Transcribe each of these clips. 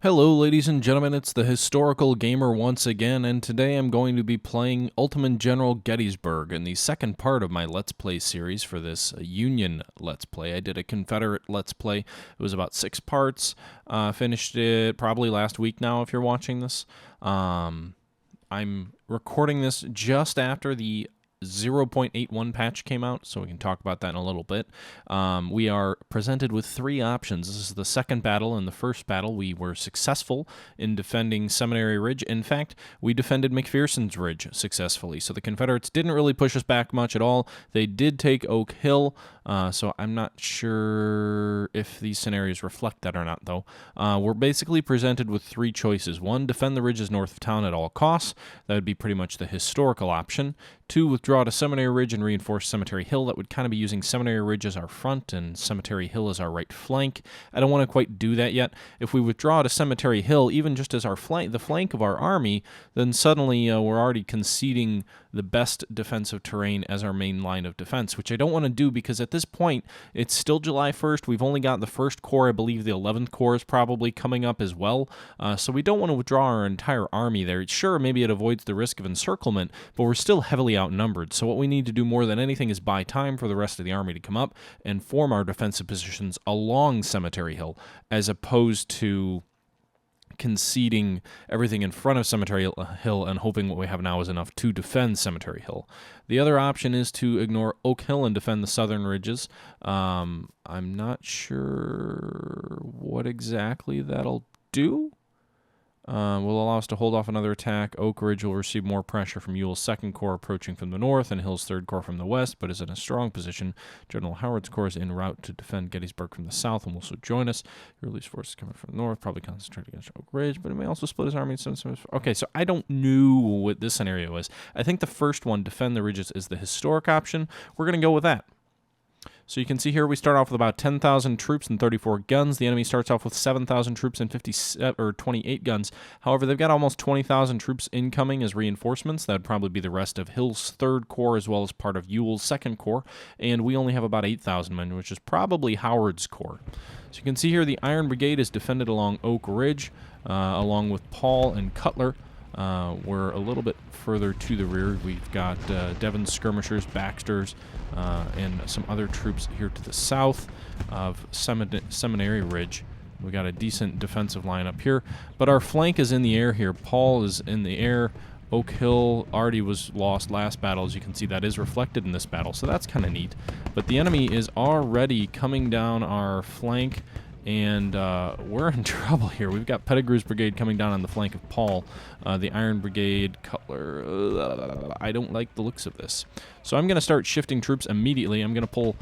Hello, ladies and gentlemen, it's the Historical Gamer once again, and today I'm going to be playing Ultimate General Gettysburg in the second part of my Let's Play series for this Union Let's Play. I did a Confederate Let's Play. It was about 6 parts. Finished it probably last week now if you're watching this. I'm recording this just after the 0.81 patch came out, so we can talk about that in a little bit. We are presented with 3 options. This is the second battle. In the first battle, we were successful in defending Seminary Ridge. In fact, we defended McPherson's Ridge successfully, so the Confederates didn't really push us back much at all. They did take Oak Hill, so I'm not sure if these scenarios reflect that or not, though. We're basically presented with 3 choices. 1, defend the ridges north of town at all costs. That would be pretty much the historical option. 2, withdraw to Seminary Ridge and reinforce Cemetery Hill. That would kind of be using Seminary Ridge as our front and Cemetery Hill as our right flank. I don't want to quite do that yet. If we withdraw to Cemetery Hill, even just as our flank, the flank of our army, then suddenly we're already conceding the best defensive terrain as our main line of defense, which I don't want to do because at this point, it's still July 1st. We've only got the 1st Corps. I believe the 11th Corps is probably coming up as well. So we don't want to withdraw our entire army there. Sure, maybe it avoids the risk of encirclement, but we're still heavily outnumbered. So what we need to do more than anything is buy time for the rest of the army to come up and form our defensive positions along Cemetery Hill, as opposed to conceding everything in front of Cemetery Hill and hoping what we have now is enough to defend Cemetery Hill. The other option is to ignore Oak Hill and defend the southern ridges. I'm not sure what exactly that'll do. Will allow us to hold off another attack. Oak Ridge will receive more pressure from Ewell's 2nd Corps approaching from the north and Hill's 3rd Corps from the west, but is in a strong position. General Howard's Corps is en route to defend Gettysburg from the south and will also join us. He released forces coming from the north, probably concentrate against Oak Ridge, but it may also split his army. Okay, so I don't know what this scenario is. I think the first one, defend the ridges, is the historic option. We're going to go with that. So you can see here we start off with about 10,000 troops and 34 guns. The enemy starts off with 7,000 troops and 28 guns. However, they've got almost 20,000 troops incoming as reinforcements. That would probably be the rest of Hill's 3rd Corps as well as part of Ewell's 2nd Corps. And we only have about 8,000 men, which is probably Howard's Corps. So you can see here the Iron Brigade is defended along Oak Ridge, along with Paul and Cutler. We're a little bit further to the rear. We've got Devon's skirmishers, Baxter's, and some other troops here to the south of Seminary Ridge. We got a decent defensive line up here, but our flank is in the air here. Paul is in the air. Oak Hill already was lost last battle. As you can see, that is reflected in this battle, so that's kind of neat. But the enemy is already coming down our flank, and we're in trouble here. We've got Pettigrew's brigade coming down on the flank of Paul. The Iron Brigade, Cutler. I don't like the looks of this. So I'm going to start shifting troops immediately. I'm going to pull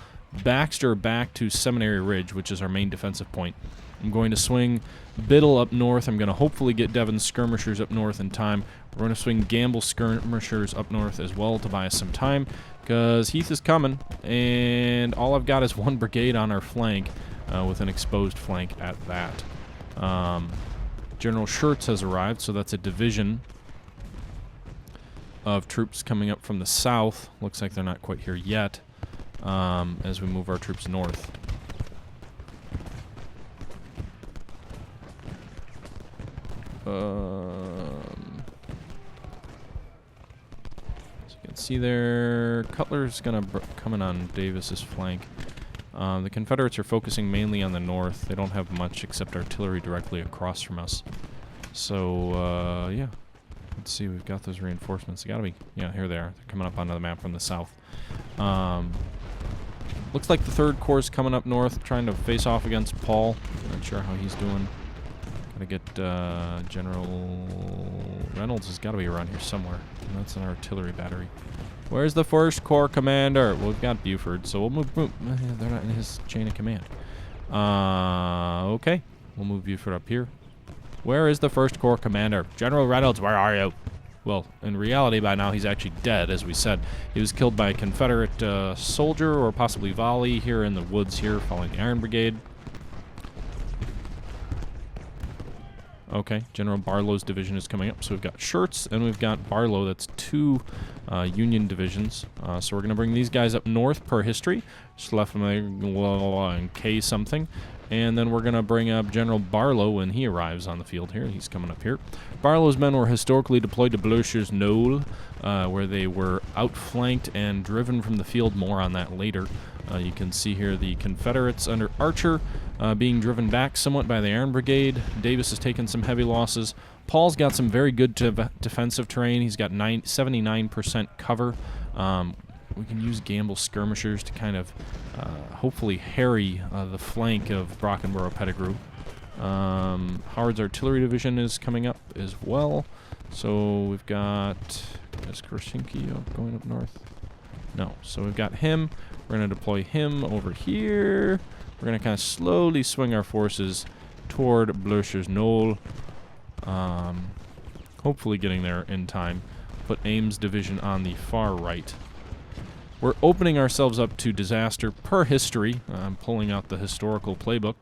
Baxter back to Seminary Ridge, which is our main defensive point. I'm going to swing Biddle up north. I'm going to hopefully get Devon's skirmishers up north in time. We're going to swing Gamble's skirmishers up north as well to buy us some time, because Heath is coming, and all I've got is 1 brigade on our flank. With an exposed flank at that. General Schurz has arrived, so that's a division of troops coming up from the south. Looks like they're not quite here yet, as we move our troops north. As you can see there, Cutler's going to come in on Davis's flank. The Confederates are focusing mainly on the north. They don't have much except artillery directly across from us. So, yeah. Let's see, we've got those reinforcements. They gotta be, yeah, here they are. They're coming up onto the map from the south. Looks like the 3rd Corps is coming up north, trying to face off against Paul. Not sure how he's doing. Gotta get General Reynolds has got to be around here somewhere. And that's an artillery battery. Where's the 1st Corps commander? Well, we've got Buford, so we'll move. They're not in his chain of command. Okay. We'll move Buford up here. Where is the 1st Corps commander? General Reynolds, where are you? Well, in reality, by now, he's actually dead, as we said. He was killed by a Confederate soldier, or possibly volley, here in the woods here, following the Iron Brigade. Okay, General Barlow's division is coming up. So we've got Schurz and we've got Barlow. That's 2 Union divisions. So we're going to bring these guys up north per history. Just left them there in K something. And then we're going to bring up General Barlow when he arrives on the field here. He's coming up here. Barlow's men were historically deployed to Blucher's Knoll, where they were outflanked and driven from the field. More on that later. You can see here the Confederates under Archer being driven back somewhat by the Iron Brigade. Davis has taken some heavy losses. Paul's got some very good defensive terrain. He's got 79% cover. We can use Gamble skirmishers to kind of hopefully harry the flank of Brockenborough Pettigrew. Howard's artillery division is coming up as well. So we've got... Is Krasinski going up north? No. So we've got him. We're going to deploy him over here. We're going to kind of slowly swing our forces toward Blucher's Knoll. Hopefully getting there in time. Put Ames' division on the far right. We're opening ourselves up to disaster per history. I'm pulling out the historical playbook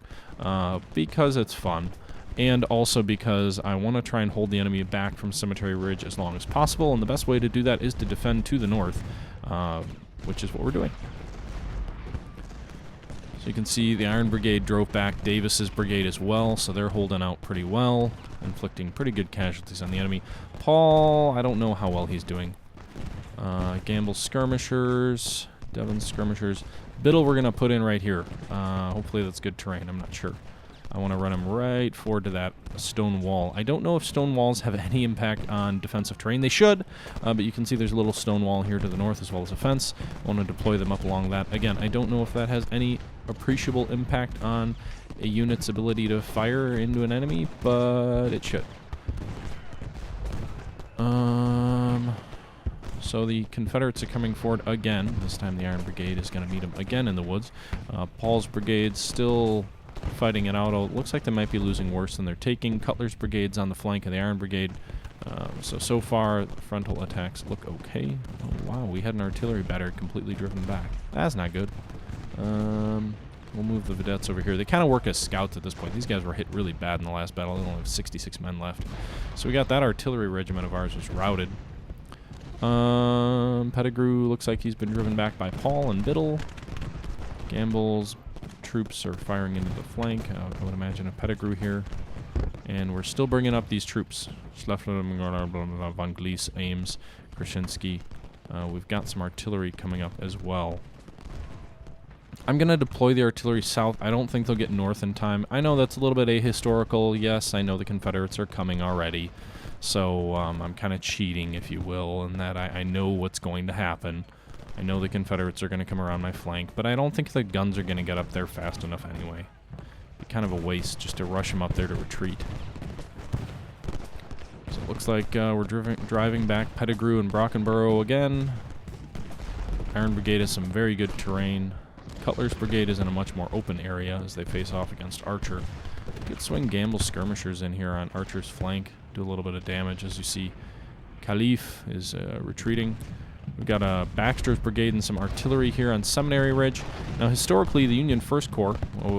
because it's fun, and also because I want to try and hold the enemy back from Cemetery Ridge as long as possible, and the best way to do that is to defend to the north, which is what we're doing. So you can see the Iron Brigade drove back Davis's brigade as well, so they're holding out pretty well, inflicting pretty good casualties on the enemy. Paul, I don't know how well he's doing. Gamble skirmishers, Devon skirmishers. Biddle we're going to put in right here. Hopefully that's good terrain. I'm not sure. I want to run him right forward to that stone wall. I don't know if stone walls have any impact on defensive terrain. They should, but you can see there's a little stone wall here to the north as well as a fence. I want to deploy them up along that. Again, I don't know if that has any appreciable impact on a unit's ability to fire into an enemy, but it should. So the Confederates are coming forward again. This time the Iron Brigade is going to meet them again in the woods. Paul's brigade still fighting it out. Oh, it looks like they might be losing worse than they're taking. Cutler's brigade's on the flank of the Iron Brigade. So far, the frontal attacks look okay. Oh, wow, we had an artillery battery completely driven back. That's not good. We'll move the vedettes over here. They kind of work as scouts at this point. These guys were hit really bad in the last battle. They only have 66 men left. So we got that artillery regiment of ours was routed. Pettigrew looks like he's been driven back by Paul and Biddle. Gamble's troops are firing into the flank. I would imagine a Pettigrew here. And we're still bringing up these troops. Schleffler, Von Glees, Ames, Krasinski. We've got some artillery coming up as well. I'm going to deploy the artillery south. I don't think they'll get north in time. I know that's a little bit ahistorical. Yes, I know the Confederates are coming already. So I'm kind of cheating, if you will, in that I know what's going to happen. I know the Confederates are going to come around my flank, but I don't think the guns are going to get up there fast enough anyway. It'd be kind of a waste just to rush them up there to retreat. So it looks like we're driving back Pettigrew and Brockenborough again. Iron Brigade has some very good terrain. Cutler's Brigade is in a much more open area as they face off against Archer. Could swing Gamble skirmishers in here on Archer's flank, do a little bit of damage. As you see, Caliph is retreating. We've got a Baxter's Brigade and some artillery here on Seminary Ridge. Now, historically, the Union 1st Corps,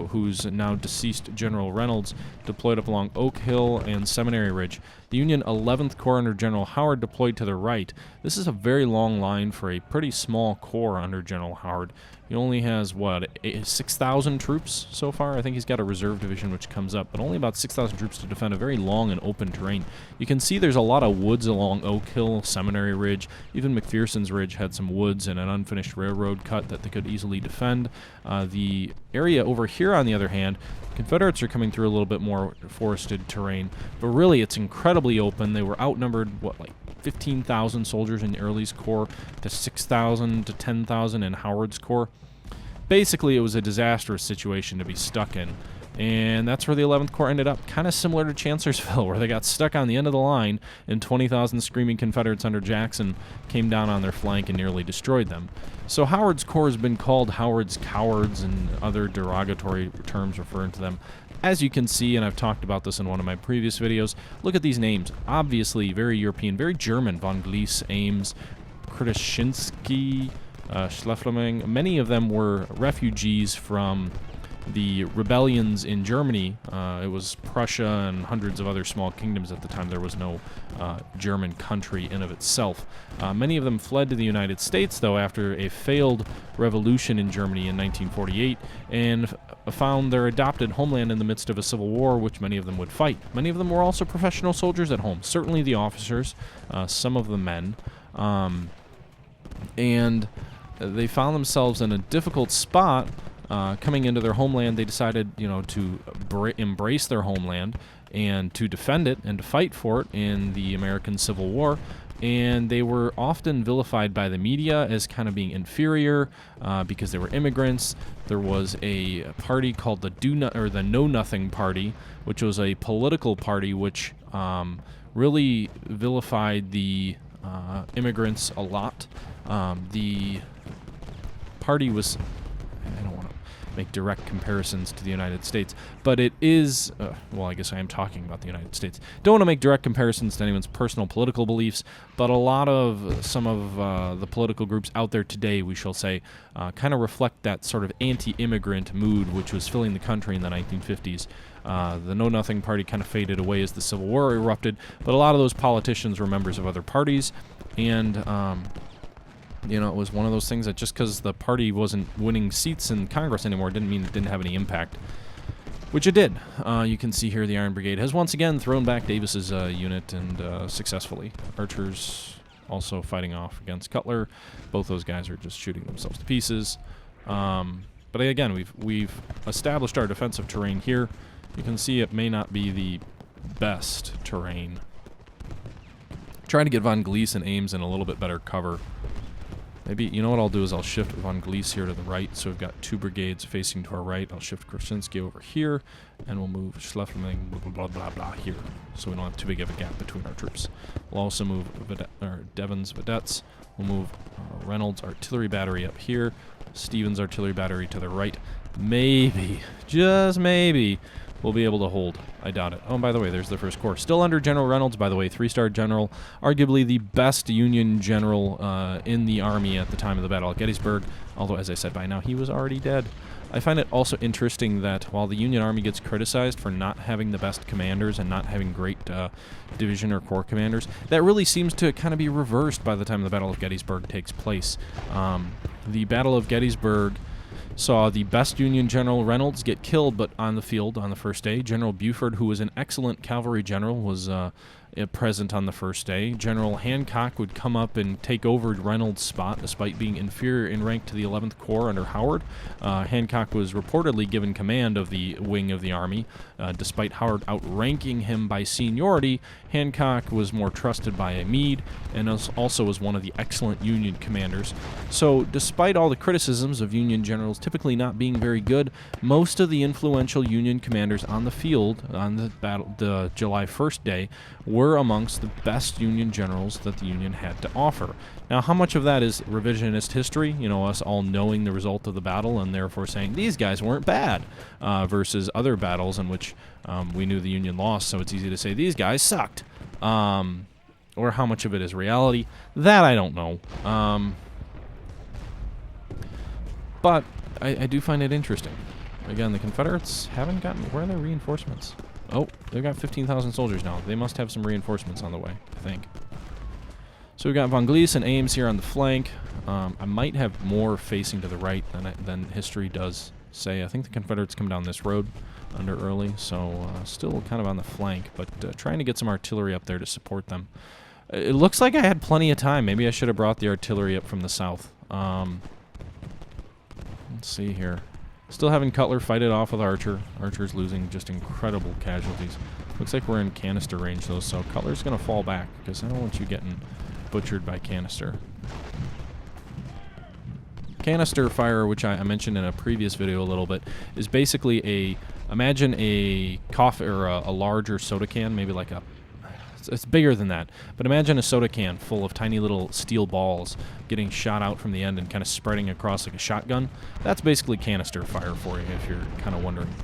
who's now deceased General Reynolds, deployed up along Oak Hill and Seminary Ridge. The Union 11th Corps under General Howard deployed to the right. This is a very long line for a pretty small corps under General Howard. He only has, what, 6,000 troops so far? I think he's got a reserve division which comes up, but only about 6,000 troops to defend a very long and open terrain. You can see there's a lot of woods along Oak Hill, Seminary Ridge. Even McPherson's Ridge had some woods and an unfinished railroad cut that they could easily defend. The area over here, on the other hand, Confederates are coming through a little bit more forested terrain, but really it's incredibly open. They were outnumbered, what, like 15,000 soldiers in Early's Corps to 6,000 to 10,000 in Howard's Corps. Basically, it was a disastrous situation to be stuck in, and that's where the 11th Corps ended up, kind of similar to Chancellorsville, where they got stuck on the end of the line, and 20,000 screaming Confederates under Jackson came down on their flank and nearly destroyed them. So Howard's Corps has been called Howard's Cowards and other derogatory terms referring to them. As you can see, and I've talked about this in one of my previous videos, look at these names. Obviously very European, very German. Von Glees, Ames, Kretischinski, Schleffleming. Many of them were refugees from the rebellions in Germany, it was Prussia and hundreds of other small kingdoms at the time. There was no German country in of itself. Many of them fled to the United States, though, after a failed revolution in Germany in 1948, and found their adopted homeland in the midst of a civil war, which many of them would fight. Many of them were also professional soldiers at home, certainly the officers, some of the men, and they found themselves in a difficult spot. Coming into their homeland, they decided, to embrace their homeland and to defend it and to fight for it in the American Civil War. And they were often vilified by the media as kind of being inferior because they were immigrants. There was a party called the Know Nothing Party, which was a political party which really vilified the immigrants a lot. The party was, I don't want to make direct comparisons to the United States, but it is, well, I guess I am talking about the United States. Don't want to make direct comparisons to anyone's personal political beliefs, but some of the political groups out there today, we shall say, kind of reflect that sort of anti-immigrant mood which was filling the country in the 1950s. The Know Nothing Party kind of faded away as the Civil War erupted, but a lot of those politicians were members of other parties, and it was one of those things that just because the party wasn't winning seats in Congress anymore didn't mean it didn't have any impact, which it did. You can see here the Iron Brigade has once again thrown back Davis's unit, and successfully. Archers also fighting off against Cutler. Both those guys are just shooting themselves to pieces. But again, we've established our defensive terrain here. You can see it may not be the best terrain. Trying to get Von Gleese and Ames in a little bit better cover. Maybe, what I'll do is I'll shift Von Gleese here to the right, so we've got two brigades facing to our right. I'll shift Krasinski over here, and we'll move Schleswig, blah, blah, blah, blah, here, so we don't have too big of a gap between our troops. We'll also move Devon's vedettes. We'll move Reynolds Artillery Battery up here, Stevens Artillery Battery to the right. Maybe, just maybe, we'll be able to hold. I doubt it. Oh, and by the way, there's the First Corps. Still under General Reynolds, by the way, 3-star general, arguably the best Union general in the Army at the time of the Battle of Gettysburg, although, as I said, by now he was already dead. I find it also interesting that while the Union Army gets criticized for not having the best commanders and not having great division or corps commanders, that really seems to kind of be reversed by the time the Battle of Gettysburg takes place. The Battle of Gettysburg saw the best Union General Reynolds get killed, but on the field on the first day. General Buford, who was an excellent cavalry general, was present on the first day. General Hancock would come up and take over Reynolds' spot, despite being inferior in rank to the 11th Corps under Howard. Hancock was reportedly given command of the wing of the Army. Despite Howard outranking him by seniority, Hancock was more trusted by Meade, and also was one of the excellent Union commanders. So, despite all the criticisms of Union generals typically not being very good, most of the influential Union commanders on the field on the July 1st day were amongst the best Union generals that the Union had to offer. Now, how much of that is revisionist history, us all knowing the result of the battle and therefore saying these guys weren't bad, versus other battles in which we knew the Union lost, so it's easy to say these guys sucked. Or how much of it is reality, that I don't know. But I do find it interesting. Again, the Confederates haven't gotten... Where are their reinforcements? Oh, they've got 15,000 soldiers now. They must have some reinforcements on the way, I think. So we've got Von Gleese and Ames here on the flank. I might have more facing to the right than history does say. I think the Confederates come down this road under Early, so still kind of on the flank, but trying to get some artillery up there to support them. It looks like I had plenty of time. Maybe I should have brought the artillery up from the south. Let's see here. Still having Cutler fight it off with Archer. Archer's losing just incredible casualties. Looks like we're in canister range, though, so Cutler's going to fall back, because I don't want you getting butchered by canister. Canister fire, which I mentioned in a previous video a little bit, is basically imagine a coffee or a larger soda can, maybe like it's bigger than that, but imagine a soda can full of tiny little steel balls getting shot out from the end and kind of spreading across like a shotgun. That's basically canister fire for you, if you're kind of wondering.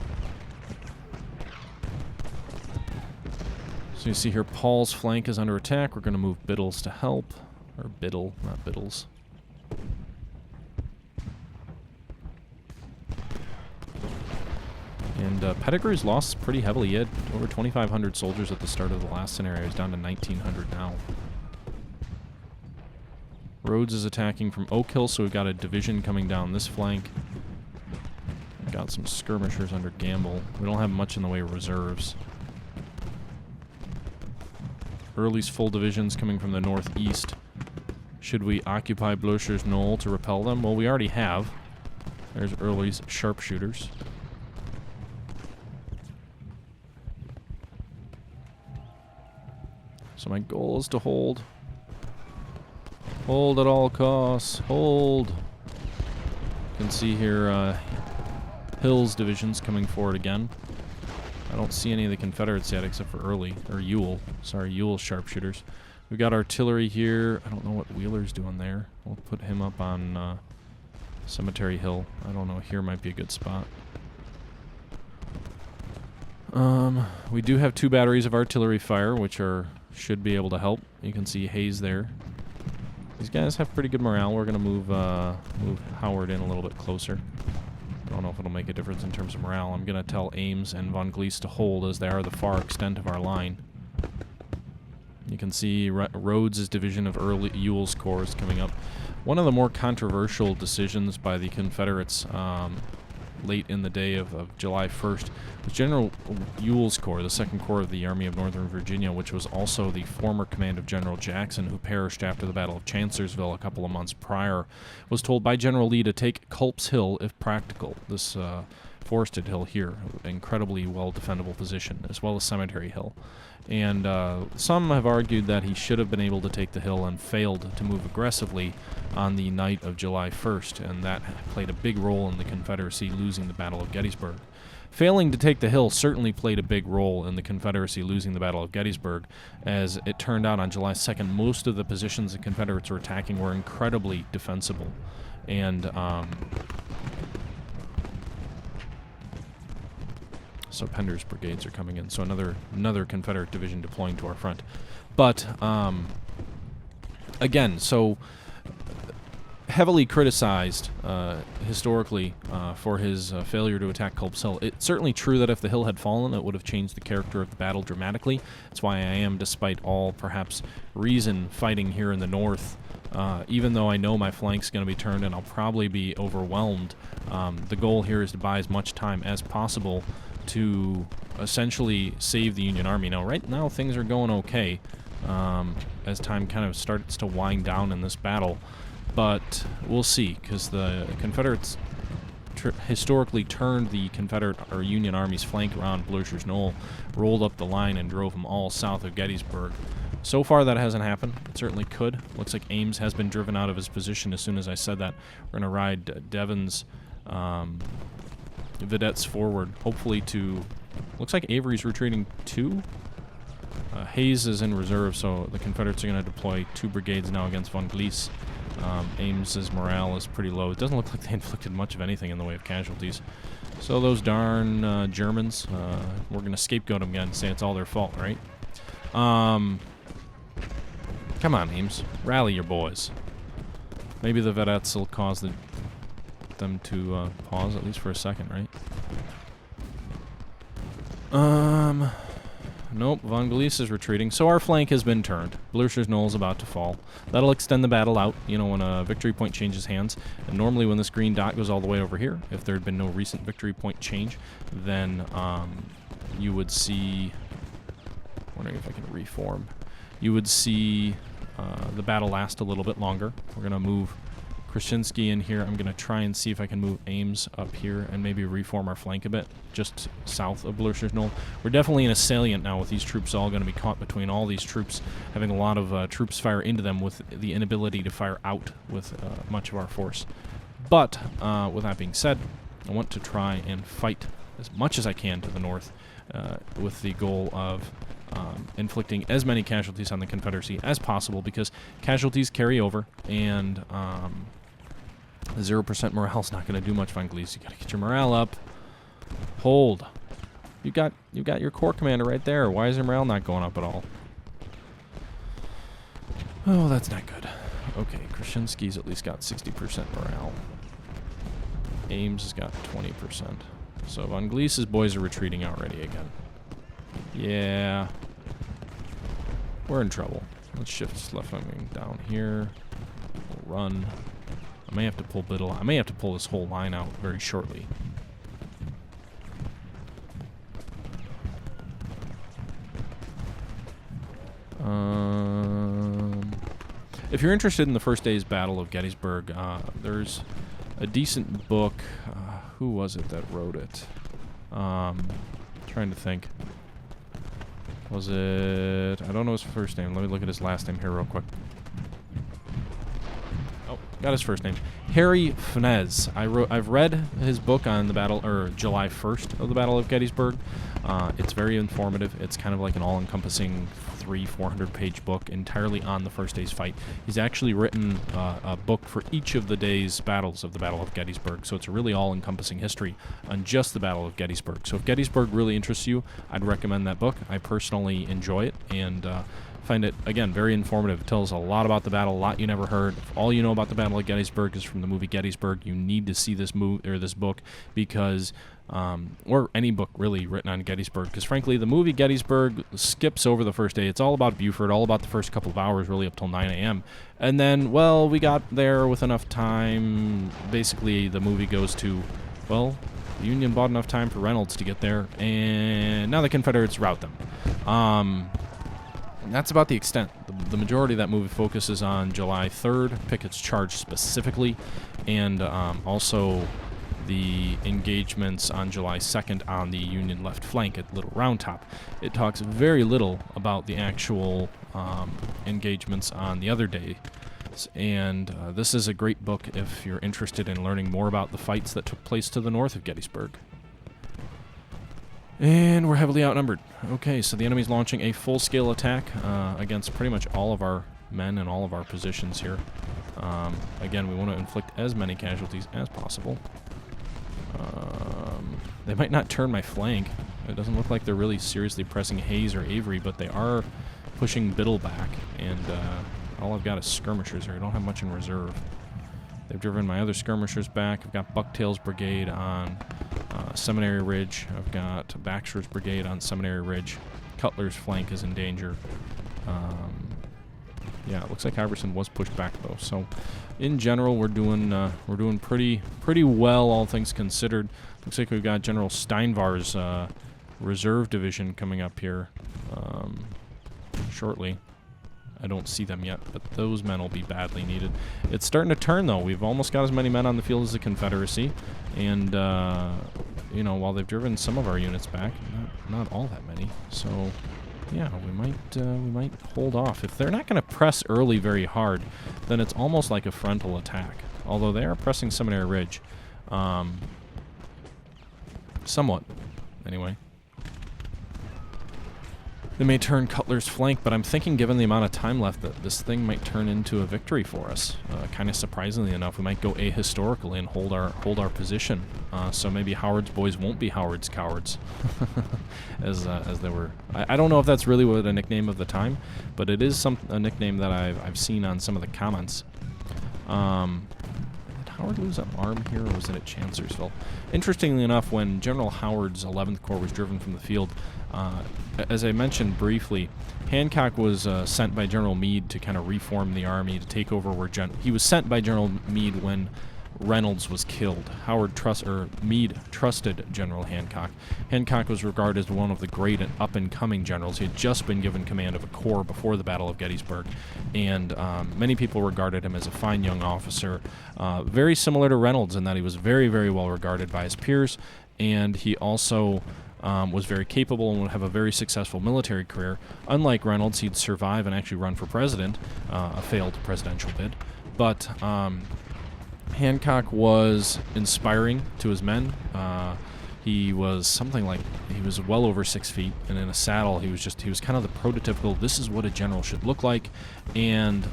So you see here, Paul's flank is under attack. We're going to move Biddles to help. Or Biddle, not Biddles. And Pettigrew's lost pretty heavily. He had over 2,500 soldiers at the start of the last scenario. He's down to 1,900 now. Rhodes is attacking from Oak Hill, so we've got a division coming down this flank. We've got some skirmishers under Gamble. We don't have much in the way of reserves. Early's full divisions coming from the northeast. Should we occupy Blucher's Knoll to repel them? Well, we already have. There's Early's sharpshooters. So my goal is to hold. Hold at all costs. Hold. You can see here Hill's divisions coming forward again. I don't see any of the Confederates yet except for Early, or Ewell. Sorry, Ewell's sharpshooters. We've got artillery here. I don't know what Wheeler's doing there. We'll put him up on Cemetery Hill. I don't know. Here might be a good spot. We do have 2 batteries of artillery fire, which should be able to help. You can see Hayes there. These guys have pretty good morale. We're going to move Howard in a little bit closer. I don't know if it'll make a difference in terms of morale. I'm going to tell Ames and Von Gleese to hold, as they are the far extent of our line. You can see Rhodes' division of Ewell's corps is coming up. One of the more controversial decisions by the Confederates late in the day of July 1st was General Ewell's corps, the 2nd Corps of the Army of Northern Virginia, which was also the former command of General Jackson, who perished after the Battle of Chancellorsville a couple of months prior, was told by General Lee to take Culp's Hill if practical. This forested hill here, incredibly well defendable position, as well as Cemetery Hill. And some have argued that he should have been able to take the hill and failed to move aggressively on the night of July 1st, and that played a big role in the Confederacy losing the Battle of Gettysburg. Failing to take the hill certainly played a big role in the Confederacy losing the Battle of Gettysburg. As it turned out on July 2nd, most of the positions the Confederates were attacking were incredibly defensible. And so Pender's brigades are coming in. So another Confederate division deploying to our front. But again, so heavily criticized historically for his failure to attack Culp's Hill. It's certainly true that if the hill had fallen, it would have changed the character of the battle dramatically. That's why I am, despite all perhaps reason, fighting here in the north. Even though I know my flank's going to be turned and I'll probably be overwhelmed, the goal here is to buy as much time as possible to essentially save the Union Army. Now, right now, things are going okay as time kind of starts to wind down in this battle. But we'll see, because the Confederates historically turned the Confederate or Union Army's flank around Blucher's Knoll, rolled up the line, and drove them all south of Gettysburg. So far, that hasn't happened. It certainly could. Looks like Ames has been driven out of his position as soon as I said that. We're going to ride Devon's vedettes forward, hopefully to... Looks like Avery's retreating too. Hayes is in reserve, so the Confederates are going to deploy 2 brigades now against Von Gleese. Ames's morale is pretty low. It doesn't look like they inflicted much of anything in the way of casualties. So those darn Germans, we're going to scapegoat them again and say it's all their fault, right? Come on, Ames. Rally your boys. Maybe the vedettes will cause them to pause, at least for a second, right? Nope, Von Gleese is retreating, so our flank has been turned. Blucher's Knoll is about to fall. That'll extend the battle out, you know, when a victory point changes hands. And normally when this green dot goes all the way over here, if there had been no recent victory point change, then you would see... wondering if I can reform. You would see the battle last a little bit longer. We're going to move Krasinski in here. I'm going to try and see if I can move Ames up here and maybe reform our flank a bit, just south of Blucher's Knoll. We're definitely in a salient now with these troops all going to be caught between all these troops, having a lot of troops fire into them with the inability to fire out with much of our force. But, with that being said, I want to try and fight as much as I can to the north with the goal of inflicting as many casualties on the Confederacy as possible, because casualties carry over, and 0% morale is not going to do much, Von Gleese. You got to get your morale up. Hold. You got your corps commander right there. Why is your morale not going up at all? Oh, that's not good. Okay, Krasinski's at least got 60% morale. Ames has got 20%. So Von Gleese's boys are retreating already again. Yeah. We're in trouble. Let's shift left wing down here. We'll run. I may have to pull Biddle. I may have to pull this whole line out very shortly. If you're interested in the first day's Battle of Gettysburg, there's a decent book. Who was it that wrote it? Trying to think. Was it... I don't know his first name. Let me look at his last name here real quick. Oh, got his first name. Harry Fnez. I've read his book on the battle, or July 1st of the Battle of Gettysburg. It's very informative. It's kind of like an all-encompassing 400 page book entirely on the first day's fight. He's actually written a book for each of the day's battles of the Battle of Gettysburg, so it's a really all-encompassing history on just the Battle of Gettysburg. So if Gettysburg really interests you, I'd recommend that book. I personally enjoy it and find it, again, very informative. It tells a lot about the battle, a lot you never heard. If all you know about the Battle of Gettysburg is from the movie Gettysburg, you need to see this this book because or any book really written on Gettysburg, because frankly the movie Gettysburg skips over the first day. It's all about Buford, all about the first couple of hours, really up till 9 a.m. And then, well, we got there with enough time. Basically the movie goes to, well, the Union bought enough time for Reynolds to get there, and now the Confederates rout them. That's about the extent. The majority of that movie focuses on July 3rd, Pickett's charge specifically, and also the engagements on July 2nd on the Union left flank at Little Round Top. It talks very little about the actual engagements on the other day. And this is a great book if you're interested in learning more about the fights that took place to the north of Gettysburg. And we're heavily outnumbered. Okay, so the enemy's launching a full-scale attack against pretty much all of our men and all of our positions here. Again, we want to inflict as many casualties as possible. They might not turn my flank. It doesn't look like they're really seriously pressing Hayes or Avery, but they are pushing Biddle back, and all I've got is skirmishers here. I don't have much in reserve. They've driven my other skirmishers back. I've got Bucktail's brigade on Seminary Ridge. I've got Baxter's brigade on Seminary Ridge. Cutler's flank is in danger. Yeah, it looks like Iverson was pushed back though. So, in general, we're doing pretty well, all things considered. Looks like we've got General Steinvar's reserve division coming up here shortly. I don't see them yet, but those men will be badly needed. It's starting to turn, though. We've almost got as many men on the field as the Confederacy, and you know, while they've driven some of our units back, not all that many. So, yeah, we might hold off. If they're not going to press early very hard, then it's almost like a frontal attack. Although they are pressing Seminary Ridge, somewhat, anyway. They may turn Cutler's flank, but I'm thinking, given the amount of time left, that this thing might turn into a victory for us. Kind of surprisingly enough, we might go ahistorically and hold our position. So maybe Howard's boys won't be Howard's cowards, as they were. I don't know if that's really what a nickname of the time, but it is a nickname that I've seen on some of the comments. Did Howard lose an arm here, or was it at Chancellorsville? Interestingly enough, when General Howard's 11th Corps was driven from the field, as I mentioned briefly, Hancock was sent by General Meade to kind of reform the army, to take over where he was sent by General Meade when Reynolds was killed. Meade trusted General Hancock. Hancock was regarded as one of the great and up-and-coming generals. He had just been given command of a corps before the Battle of Gettysburg, and many people regarded him as a fine young officer, very similar to Reynolds in that he was very, very well regarded by his peers, and he also was very capable and would have a very successful military career. Unlike Reynolds, he'd survive and actually run for president, a failed presidential bid. But Hancock was inspiring to his men. He was he was well over 6 feet, and in a saddle, he was kind of the prototypical, this is what a general should look like, and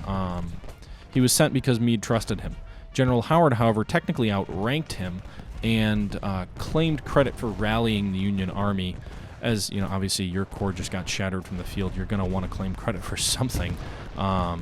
he was sent because Meade trusted him. General Howard, however, technically outranked him and claimed credit for rallying the Union Army as you know, obviously your corps just got shattered from the field. You're going to want to claim credit for something.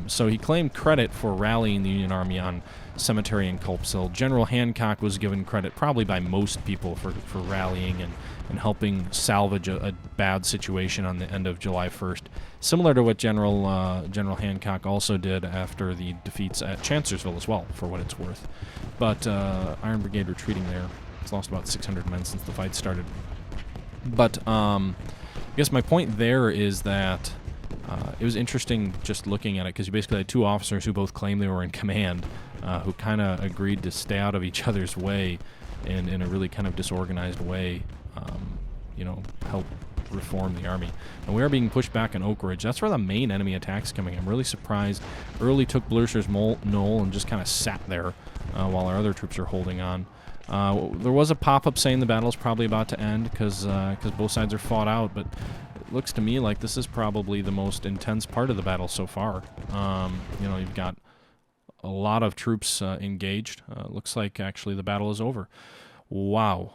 So he claimed credit for rallying the Union Army on Cemetery and Culp's Hill. General Hancock was given credit probably by most people for rallying and helping salvage a bad situation on the end of July 1st, similar to what General Hancock also did after the defeats at Chancellorsville as well, for what it's worth. But Iron Brigade retreating there. It's lost about 600 men since the fight started. But I guess my point there is that it was interesting just looking at it, because you basically had two officers who both claimed they were in command, who kind of agreed to stay out of each other's way and in a really kind of disorganized way, you know, help reform the army. And we are being pushed back on Oak Ridge. That's where the main enemy attack's coming. I'm really surprised. Early took Blucher's Knoll and just kind of sat there while our other troops are holding on. There was a pop-up saying the battle's probably about to end because both sides are fought out, but it looks to me like this is probably the most intense part of the battle so far. You know, you've got a lot of troops engaged. Looks like actually the battle is over. Wow.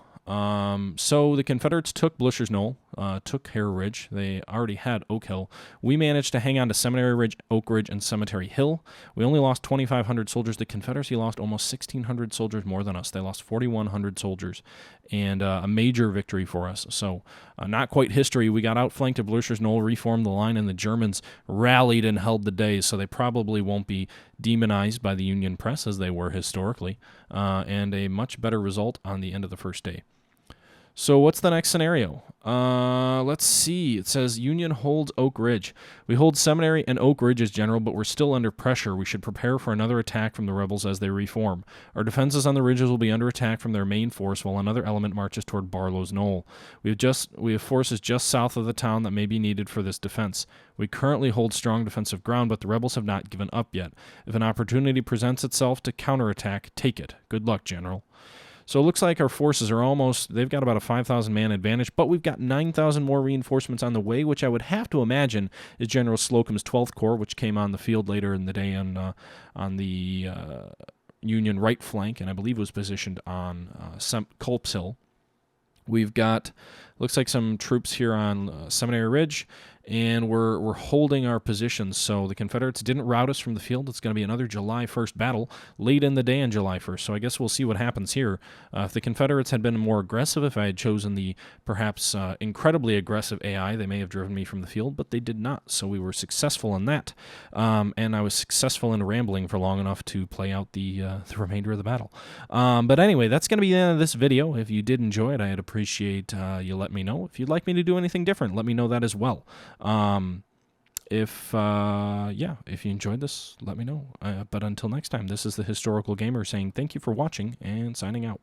So the Confederates took Blucher's Knoll, took Hare Ridge. They already had Oak Hill. We managed to hang on to Seminary Ridge, Oak Ridge, and Cemetery Hill. We only lost 2,500 soldiers. The Confederacy lost almost 1,600 soldiers more than us. They lost 4,100 soldiers, and a major victory for us. So not quite history. We got outflanked at Blucher's Knoll, reformed the line, and the Germans rallied and held the day, so they probably won't be demonized by the Union press as they were historically, and a much better result on the end of the first day. So what's the next scenario? Let's see. It says Union holds Oak Ridge. We hold Seminary and Oak Ridge as general, but we're still under pressure. We should prepare for another attack from the rebels as they reform. Our defenses on the ridges will be under attack from their main force, while another element marches toward Barlow's Knoll. We have forces just south of the town that may be needed for this defense. We currently hold strong defensive ground, but the rebels have not given up yet. If an opportunity presents itself to counterattack, take it. Good luck, General. So it looks like our forces are almost, they've got about a 5,000 man advantage, but we've got 9,000 more reinforcements on the way, which I would have to imagine is General Slocum's 12th Corps, which came on the field later in the day on the Union right flank, and I believe was positioned on Culp's Hill. We've got, looks like some troops here on Seminary Ridge, and we're holding our positions. So the Confederates didn't rout us from the field. It's going to be another July 1st battle late in the day on July 1st. So I guess we'll see what happens here. If the Confederates had been more aggressive, if I had chosen the perhaps incredibly aggressive AI, they may have driven me from the field, but they did not. So we were successful in that, and I was successful in rambling for long enough to play out the remainder of the battle. But anyway, that's going to be the end of this video. If you did enjoy it, I'd appreciate you let me know. If you'd like me to do anything different, let me know that as well. If you enjoyed this, let me know. But until next time, this is the Historical Gamer saying thank you for watching and signing out.